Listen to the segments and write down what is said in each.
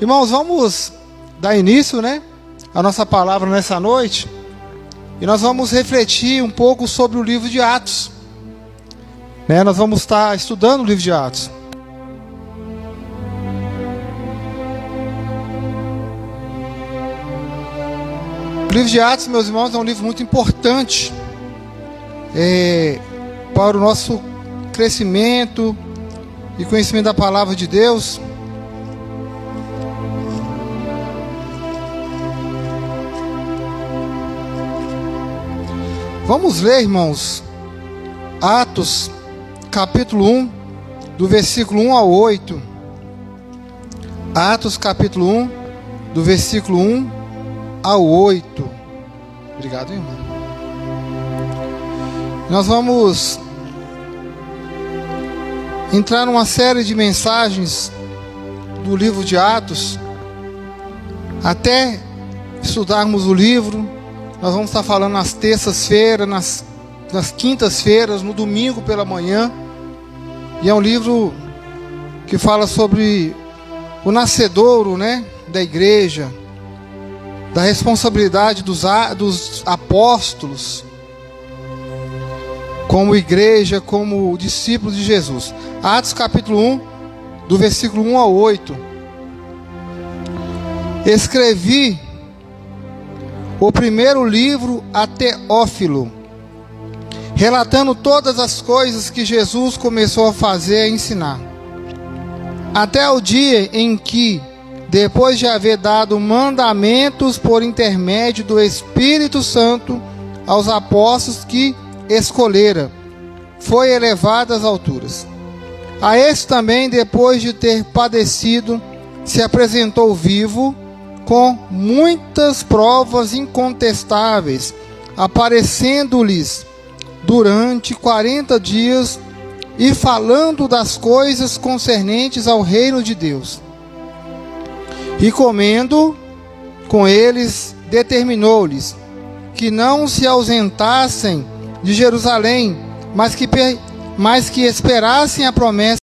Irmãos, vamos dar início, a nossa palavra nessa noite. E nós vamos refletir um pouco sobre o livro de Atos. Nós vamos estar estudando o livro de Atos. O livro de Atos, meus irmãos, é um livro muito importante para o nosso crescimento e conhecimento da palavra de Deus. Vamos ler, irmãos, Atos, capítulo 1, do versículo 1 ao 8. Atos, capítulo 1, do versículo 1 ao 8. Obrigado, irmão. Nós vamos entrar numa série de mensagens do livro de Atos. Até estudarmos o livro, nós vamos estar falando nas terças-feiras, nas quintas-feiras, no domingo pela manhã. E é um livro que fala sobre o nascedouro, da igreja, da responsabilidade dos apóstolos, como igreja, como discípulos de Jesus. Atos capítulo 1, do versículo 1 ao 8. Escrevi o primeiro livro a Teófilo, relatando todas as coisas que Jesus começou a fazer e ensinar, até o dia em que, depois de haver dado mandamentos por intermédio do Espírito Santo aos apóstolos que escolhera, foi elevado às alturas. A esse também, depois de ter padecido, se apresentou vivo, com muitas provas incontestáveis, aparecendo-lhes durante 40 dias e falando das coisas concernentes ao reino de Deus. E comendo com eles, determinou-lhes que não se ausentassem de Jerusalém, mas que esperassem a promessa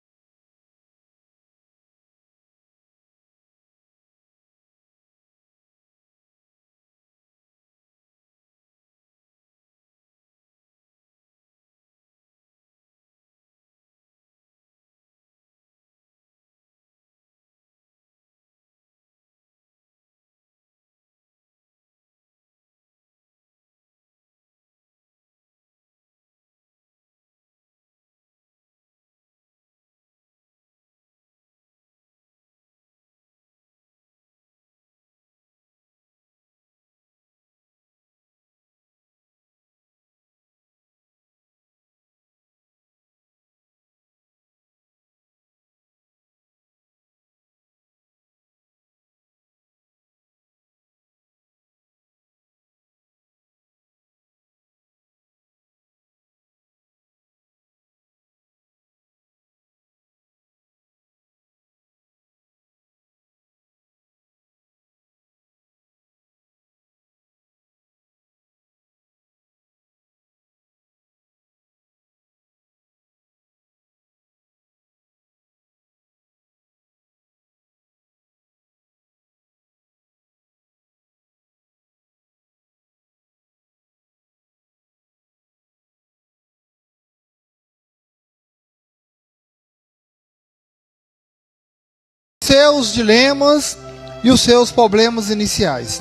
seus dilemas e os seus problemas iniciais.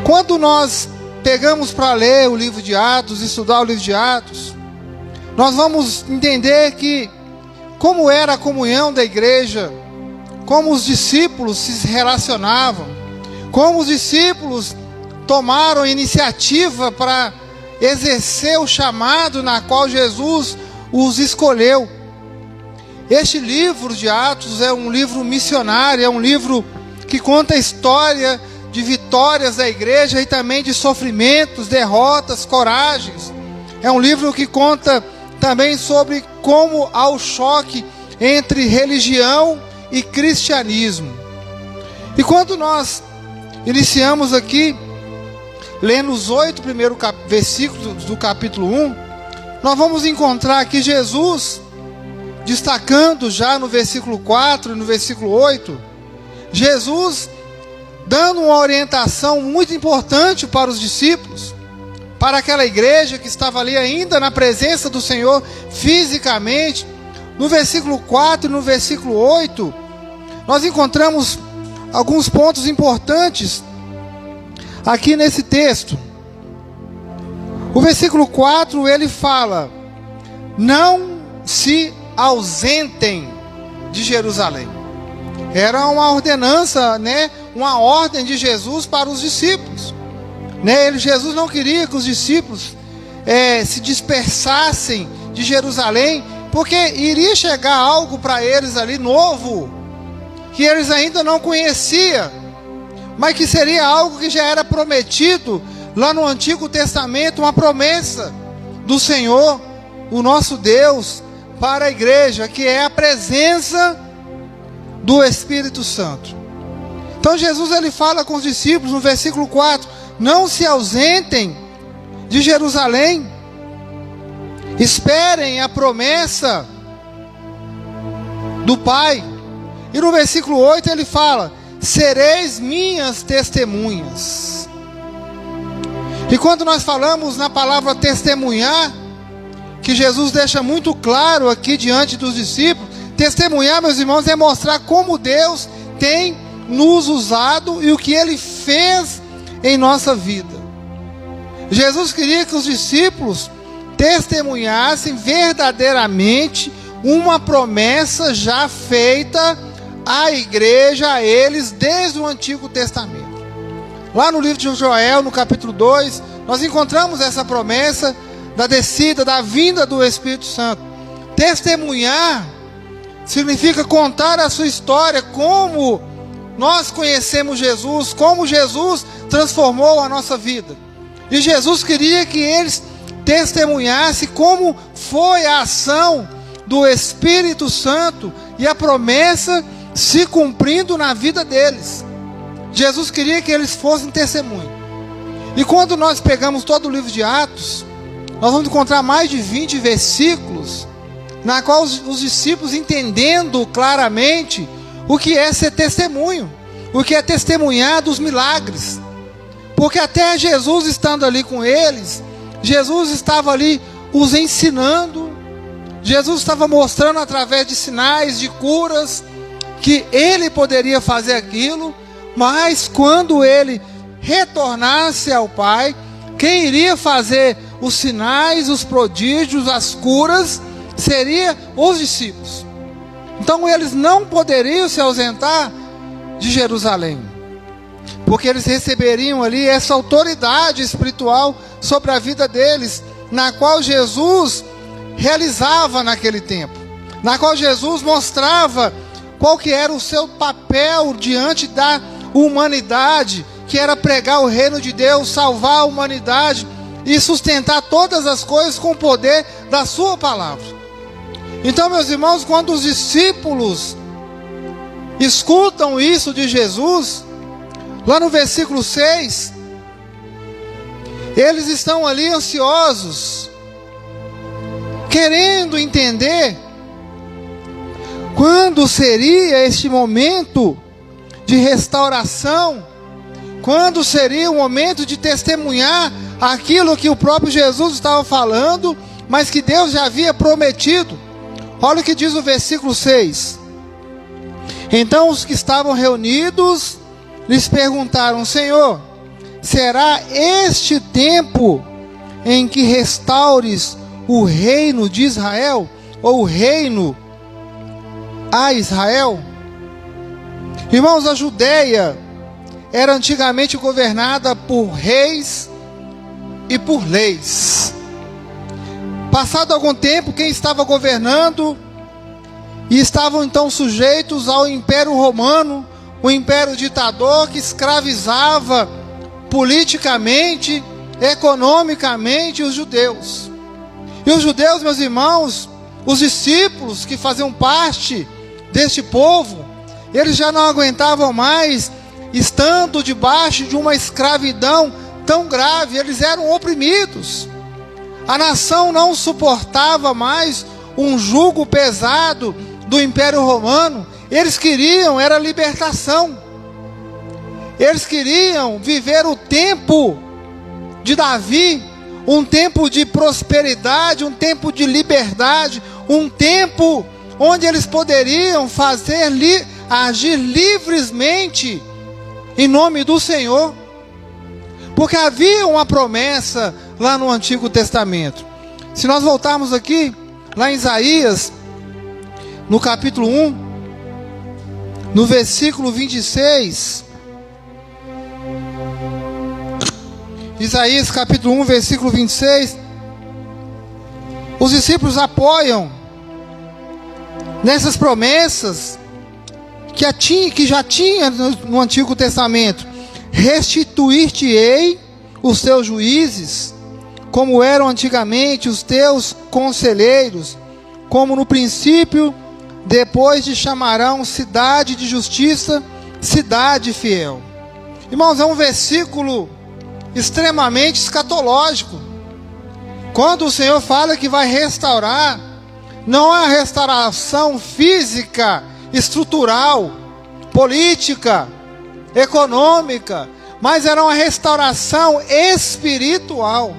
Quando nós pegamos para ler o livro de Atos, estudar o livro de Atos, nós vamos entender que como era a comunhão da igreja, como os discípulos se relacionavam, como os discípulos tomaram iniciativa para exercer o chamado na qual Jesus os escolheu. Este livro de Atos é um livro missionário, é um livro que conta a história de vitórias da igreja e também de sofrimentos, derrotas, coragens. É um livro que conta também sobre como há o choque entre religião e cristianismo. E quando nós iniciamos aqui, lendo os 8 primeiros versículos do capítulo 1, nós vamos encontrar que Jesus destacando já no versículo 4 e no versículo 8, Jesus dando uma orientação muito importante para os discípulos, para aquela igreja que estava ali ainda na presença do Senhor fisicamente. No versículo 4 e no versículo 8, nós encontramos alguns pontos importantes aqui nesse texto. O versículo 4, ele fala: não se ausentem de Jerusalém. Era uma ordenança, uma ordem de Jesus para os discípulos. Jesus não queria que os discípulos se dispersassem de Jerusalém, porque iria chegar algo para eles ali novo, que eles ainda não conheciam, mas que seria algo que já era prometido lá no Antigo Testamento, uma promessa do Senhor, o nosso Deus, para a igreja, que é a presença do Espírito Santo. Então Jesus, ele fala com os discípulos no versículo 4: não se ausentem de Jerusalém, esperem a promessa do Pai. E no versículo 8 ele fala: sereis minhas testemunhas. E quando nós falamos na palavra testemunhar, que Jesus deixa muito claro aqui diante dos discípulos, testemunhar, meus irmãos, é mostrar como Deus tem nos usado e o que Ele fez em nossa vida. Jesus queria que os discípulos testemunhassem verdadeiramente uma promessa já feita à igreja, a eles, desde o Antigo Testamento. Lá no livro de Joel, no capítulo 2, nós encontramos essa promessa da descida, da vinda do Espírito Santo. Testemunhar significa contar a sua história, como nós conhecemos Jesus, como Jesus transformou a nossa vida. E Jesus queria que eles testemunhassem como foi a ação do Espírito Santo e a promessa se cumprindo na vida deles. Jesus queria que eles fossem testemunho. E quando nós pegamos todo o livro de Atos, nós vamos encontrar mais de 20 versículos, na qual os discípulos, entendendo claramente o que é ser testemunho, o que é testemunhar dos milagres. Porque até Jesus estando ali com eles, Jesus estava ali os ensinando, Jesus estava mostrando através de sinais, de curas, que Ele poderia fazer aquilo, mas quando Ele retornasse ao Pai, quem iria fazer os sinais, os prodígios, as curas, seria os discípulos. Então eles não poderiam se ausentar de Jerusalém, porque eles receberiam ali essa autoridade espiritual sobre a vida deles, na qual Jesus realizava naquele tempo, na qual Jesus mostrava qual que era o seu papel diante da humanidade, que era pregar o reino de Deus, salvar a humanidade e sustentar todas as coisas com o poder da sua palavra. Então, meus irmãos, quando os discípulos escutam isso de Jesus, lá no versículo 6, eles estão ali ansiosos, querendo entender quando seria este momento de restauração, quando seria o momento de testemunhar aquilo que o próprio Jesus estava falando, mas que Deus já havia prometido. Olha o que diz o versículo 6. Então os que estavam reunidos lhes perguntaram: Senhor, será este tempo em que restaures o reino de Israel, ou o reino a Israel? Irmãos, a Judeia era antigamente governada por reis e por leis. Passado algum tempo, quem estava governando e estavam então sujeitos ao Império Romano, o Império ditador que escravizava politicamente, economicamente os judeus. E os judeus, meus irmãos, os discípulos que faziam parte deste povo, eles já não aguentavam mais, estando debaixo de uma escravidão tão grave, eles eram oprimidos. A nação não suportava mais um jugo pesado do Império Romano. Eles queriam era libertação. Eles queriam viver o tempo de Davi, um tempo de prosperidade, um tempo de liberdade, um tempo onde eles poderiam agir livremente em nome do Senhor, porque havia uma promessa lá no Antigo Testamento. Se nós voltarmos aqui, lá em Isaías, no capítulo 1, no versículo 26, Isaías capítulo 1, versículo 26, os discípulos apoiam nessas promessas que já tinha no Antigo Testamento. Restituir-te-ei os teus juízes, como eram antigamente os teus conselheiros, como no princípio, depois te chamarão cidade de justiça, cidade fiel. Irmãos, é um versículo extremamente escatológico. Quando o Senhor fala que vai restaurar, não é a restauração física, estrutural, política, econômica, mas era uma restauração espiritual.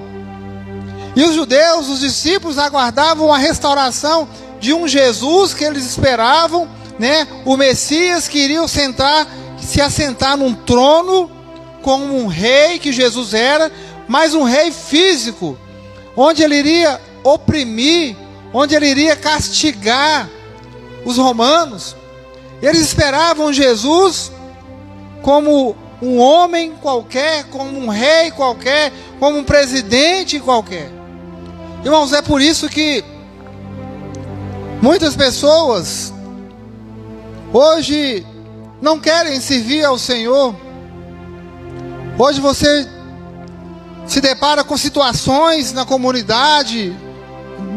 E os judeus, os discípulos, aguardavam a restauração de um Jesus que eles esperavam, né? O Messias que iria se assentar num trono como um rei que Jesus era, mas um rei físico, onde ele iria oprimir, onde ele iria castigar os romanos. Eles esperavam Jesus como um homem qualquer, como um rei qualquer, como um presidente qualquer. Irmãos, é por isso que muitas pessoas hoje não querem servir ao Senhor. Hoje você se depara com situações na comunidade,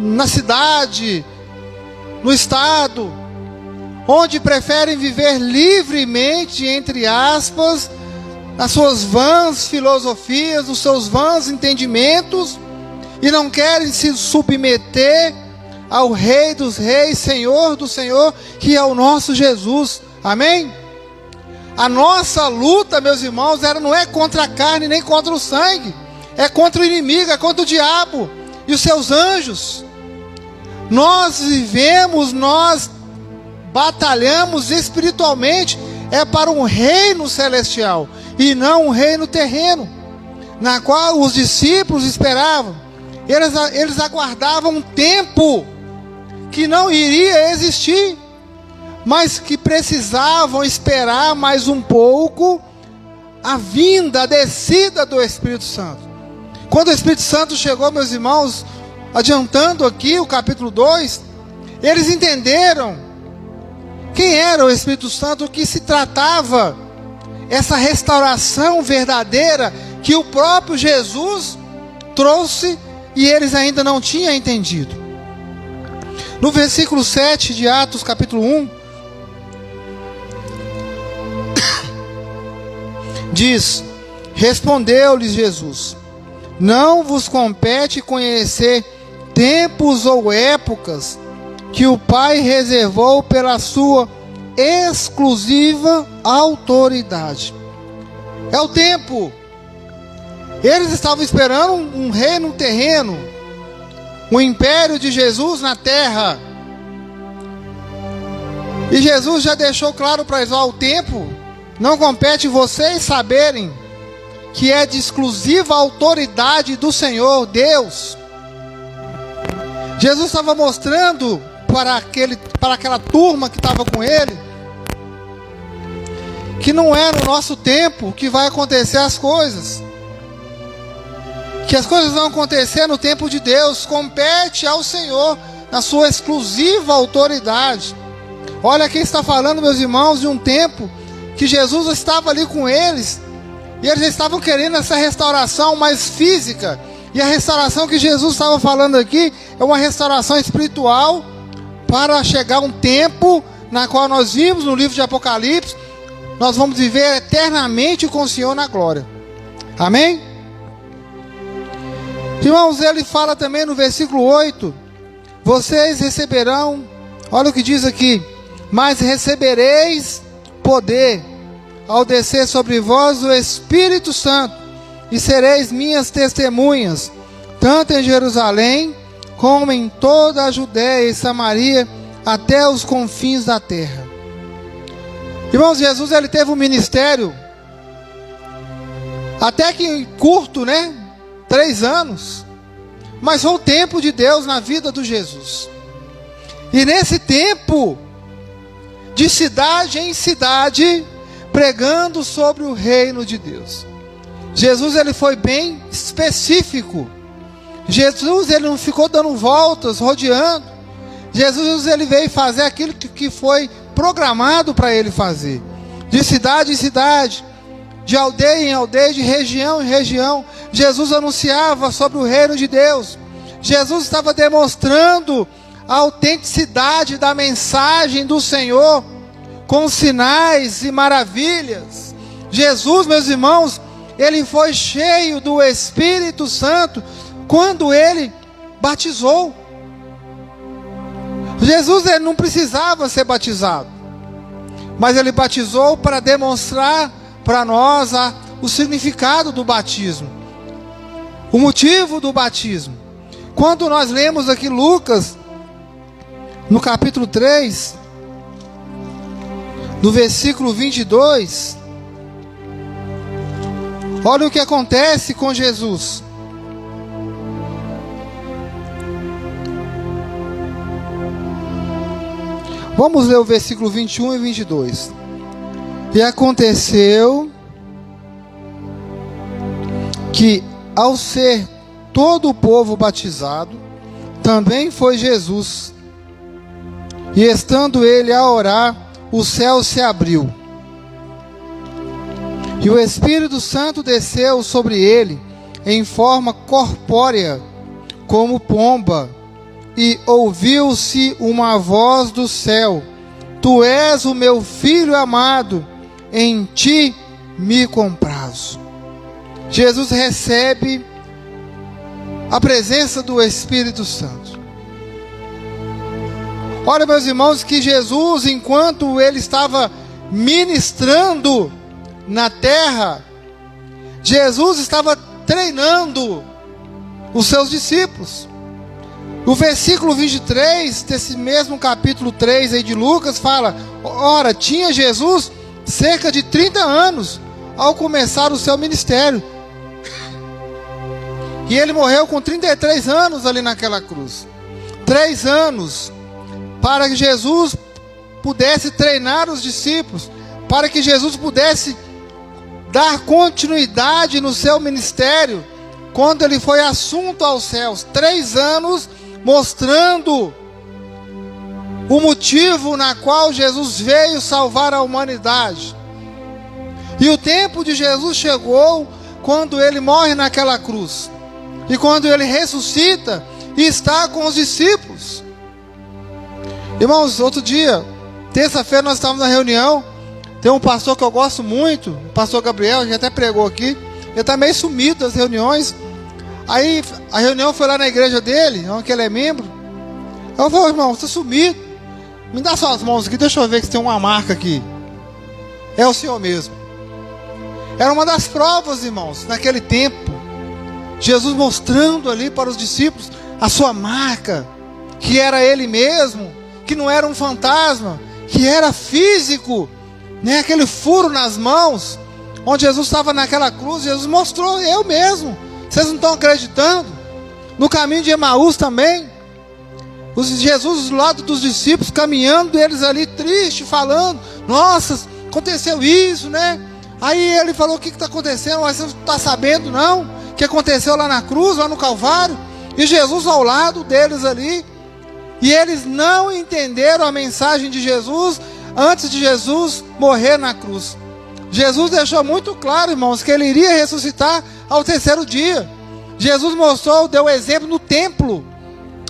na cidade, no estado, onde preferem viver livremente, entre aspas, as suas vãs filosofias, os seus vãs entendimentos, e não querem se submeter ao Rei dos Reis, Senhor do Senhor, que é o nosso Jesus. Amém? A nossa luta, meus irmãos, não é contra a carne nem contra o sangue, é contra o inimigo, é contra o diabo e os seus anjos. Nós vivemos, nós batalhamos espiritualmente, é para um reino celestial e não um reino terreno, na qual os discípulos esperavam. Eles aguardavam um tempo que não iria existir, mas que precisavam esperar mais um pouco a vinda, a descida do Espírito Santo. Quando o Espírito Santo chegou, meus irmãos, adiantando aqui o capítulo 2, eles entenderam quem era o Espírito Santo, o que se tratava, essa restauração verdadeira que o próprio Jesus trouxe e eles ainda não tinham entendido. No versículo 7 de Atos capítulo 1, diz: respondeu-lhes Jesus: não vos compete conhecer tempos ou épocas que o Pai reservou pela sua exclusiva autoridade. É o tempo. Eles estavam esperando um reino terreno, um império de Jesus na terra. E Jesus já deixou claro para eles: o tempo não compete vocês saberem que é de exclusiva autoridade do Senhor Deus. Jesus estava mostrando para aquela turma que estava com ele que não é no nosso tempo que vai acontecer as coisas, que as coisas vão acontecer no tempo de Deus. Compete ao Senhor, na sua exclusiva autoridade. Olha, quem está falando, meus irmãos, de um tempo que Jesus estava ali com eles, e eles estavam querendo essa restauração mais física, e a restauração que Jesus estava falando aqui é uma restauração espiritual, para chegar um tempo na qual nós vimos no livro de Apocalipse, nós vamos viver eternamente com o Senhor na glória. Amém? Irmãos, ele fala também no versículo 8, vocês receberão, olha o que diz aqui, mas recebereis poder ao descer sobre vós o Espírito Santo, e sereis minhas testemunhas, tanto em Jerusalém, como em toda a Judéia e Samaria, até os confins da terra. Irmãos, Jesus, ele teve um ministério, até que curto, 3 anos, mas foi o tempo de Deus na vida do Jesus. E nesse tempo, de cidade em cidade, pregando sobre o reino de Deus. Jesus, ele foi bem específico. Jesus, ele não ficou dando voltas, rodeando. Jesus, ele veio fazer aquilo que foi programado para ele fazer. De cidade em cidade, de aldeia em aldeia, de região em região, Jesus anunciava sobre o reino de Deus. Jesus estava demonstrando a autenticidade da mensagem do Senhor, com sinais e maravilhas. Jesus, meus irmãos, ele foi cheio do Espírito Santo quando ele batizou. Jesus, ele não precisava ser batizado, mas ele batizou para demonstrar para nós o significado do batismo, o motivo do batismo. Quando nós lemos aqui Lucas, no capítulo 3, no versículo 22, olha o que acontece com Jesus. Vamos ler o versículo 21 e 22. E aconteceu que, ao ser todo o povo batizado, também foi Jesus. E estando ele a orar, o céu se abriu. E o Espírito Santo desceu sobre ele, em forma corpórea, como pomba. E ouviu-se uma voz do céu: Tu és o meu filho amado, em ti me comprazo. Jesus recebe a presença do Espírito Santo. Olha, meus irmãos, que Jesus, enquanto ele estava ministrando na terra, Jesus estava treinando os seus discípulos. O versículo 23 desse mesmo capítulo 3 aí de Lucas fala: ora, tinha Jesus cerca de 30 anos ao começar o seu ministério. E ele morreu com 33 anos ali naquela cruz. 3 anos para que Jesus pudesse treinar os discípulos, para que Jesus pudesse dar continuidade no seu ministério, quando ele foi assunto aos céus. 3 anos mostrando o motivo na qual Jesus veio salvar a humanidade. E o tempo de Jesus chegou quando ele morre naquela cruz, e quando ele ressuscita e está com os discípulos. Irmãos, outro dia, terça-feira, nós estávamos na reunião. Tem um pastor que eu gosto muito, o pastor Gabriel, que até pregou aqui. Ele está meio sumido das reuniões. Aí a reunião foi lá na igreja dele, onde ele é membro. Eu falei: irmão, você está sumido, me dá suas mãos aqui, deixa eu ver que tem uma marca aqui. É o Senhor mesmo. Era uma das provas, irmãos, naquele tempo, Jesus mostrando ali para os discípulos a sua marca, que era ele mesmo, que não era um fantasma, que era físico, aquele furo nas mãos, onde Jesus estava naquela cruz. Jesus mostrou: eu mesmo. Vocês não estão acreditando? No caminho de Emaús também, Jesus do lado dos discípulos, caminhando, eles ali tristes, falando: nossa, aconteceu isso, Aí ele falou: o que está acontecendo? Mas você não está sabendo não? O que aconteceu lá na cruz, lá no Calvário? E Jesus ao lado deles ali. E eles não entenderam a mensagem de Jesus antes de Jesus morrer na cruz. Jesus deixou muito claro, irmãos, que ele iria ressuscitar ao 3º dia. Jesus mostrou, deu exemplo no templo,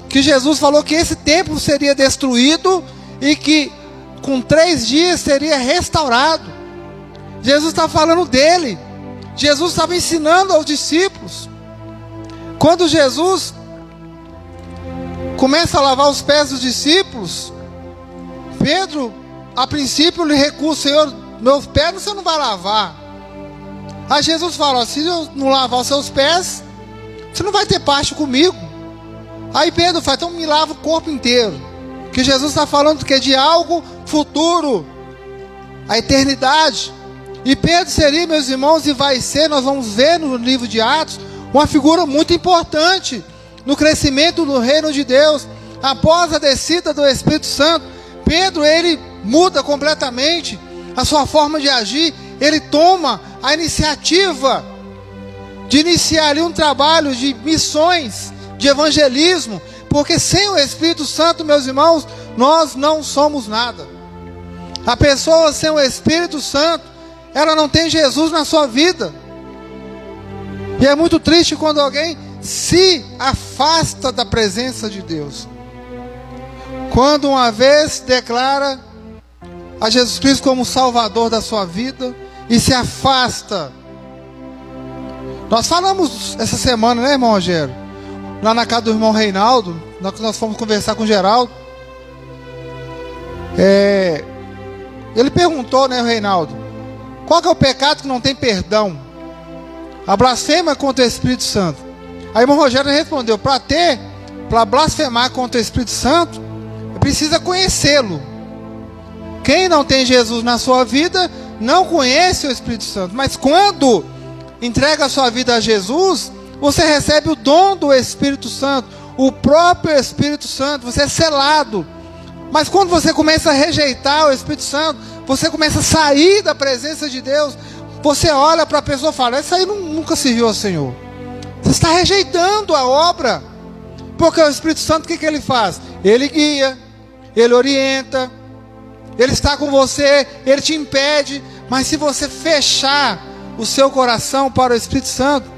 que Jesus falou que esse templo seria destruído e que com 3 dias seria restaurado. Jesus estava falando dele. Jesus estava ensinando aos discípulos. Quando começa a lavar os pés dos discípulos, Pedro, a princípio, lhe recusa: Senhor, meus pés você não vai lavar. Aí Jesus fala: se eu não lavar os seus pés, você não vai ter parte comigo. Aí Pedro fala: então me lava o corpo inteiro. Que Jesus está falando que é de algo futuro, a eternidade. E Pedro seria, meus irmãos, e vai ser, nós vamos ver no livro de Atos, uma figura muito importante no crescimento do reino de Deus. Após a descida do Espírito Santo, Pedro, ele muda completamente a sua forma de agir. Ele toma a iniciativa de iniciar ali um trabalho de missões, de evangelismo, porque sem o Espírito Santo, meus irmãos, nós não somos nada. A pessoa sem o Espírito Santo, ela não tem Jesus na sua vida. E é muito triste quando alguém se afasta da presença de Deus. Quando uma vez declara a Jesus Cristo como Salvador da sua vida e se afasta. Nós falamos essa semana, né, irmão Rogério? Lá na casa do irmão Reinaldo, nós fomos conversar com o Geraldo. Ele perguntou, né, o Reinaldo, qual que é o pecado que não tem perdão? A blasfêmia contra o Espírito Santo. Aí o irmão Rogério respondeu: para blasfemar contra o Espírito Santo, precisa conhecê-lo. Quem não tem Jesus na sua vida, não conhece o Espírito Santo. Mas quando entrega a sua vida a Jesus, você recebe o dom do Espírito Santo, o próprio Espírito Santo, você é selado. Mas quando você começa a rejeitar o Espírito Santo, você começa a sair da presença de Deus, você olha para a pessoa e fala: essa aí nunca serviu ao Senhor. Você está rejeitando a obra. Porque o Espírito Santo, o que ele faz? Ele guia, ele orienta, ele está com você, ele te impede. Mas se você fechar o seu coração para o Espírito Santo,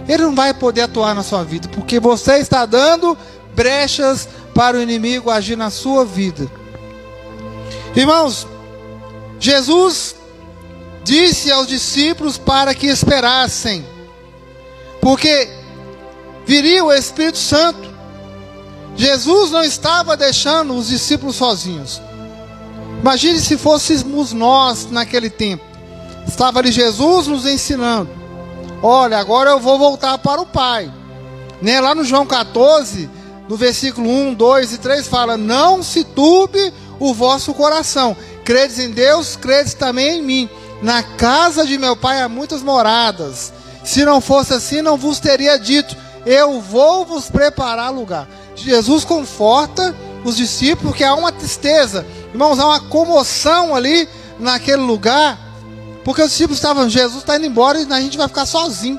ele não vai poder atuar na sua vida, porque você está dando brechas para o inimigo agir na sua vida. Irmãos, Jesus disse aos discípulos para que esperassem, porque viria o Espírito Santo. Jesus não estava deixando os discípulos sozinhos. Imagine se fôssemos nós naquele tempo. Estava ali Jesus nos ensinando: olha, agora eu vou voltar para o Pai, né? Lá no João 14, no versículo 1, 2 e 3 fala: não se turbe o vosso coração, credes em Deus, credes também em mim. Na casa de meu Pai há muitas moradas. Se não fosse assim, não vos teria dito: eu vou vos preparar lugar. Jesus conforta os discípulos, porque há uma tristeza, irmãos, há uma comoção ali naquele lugar, porque os discípulos estavam: Jesus está indo embora e a gente vai ficar sozinho.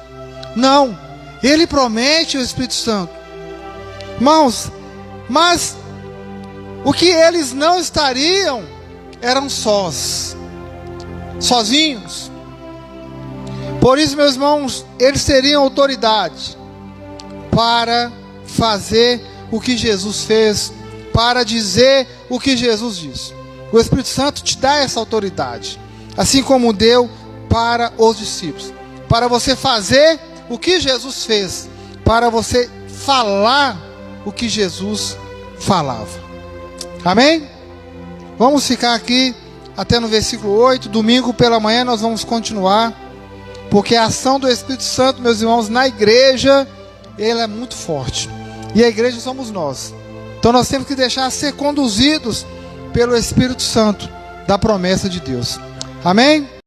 Não, ele promete o Espírito Santo. Irmãos, mas o que eles não estariam eram sozinhos. Por isso, meus irmãos, eles teriam autoridade para fazer o que Jesus fez, para dizer o que Jesus disse. O Espírito Santo te dá essa autoridade, assim como deu para os discípulos, para você fazer o que Jesus fez, para você falar o que Jesus falava. Amém? Vamos ficar aqui até no versículo 8. Domingo pela manhã nós vamos continuar, porque a ação do Espírito Santo, meus irmãos, na igreja, ele é muito forte. E a igreja somos nós. Então nós temos que deixar ser conduzidos pelo Espírito Santo da promessa de Deus. Amém?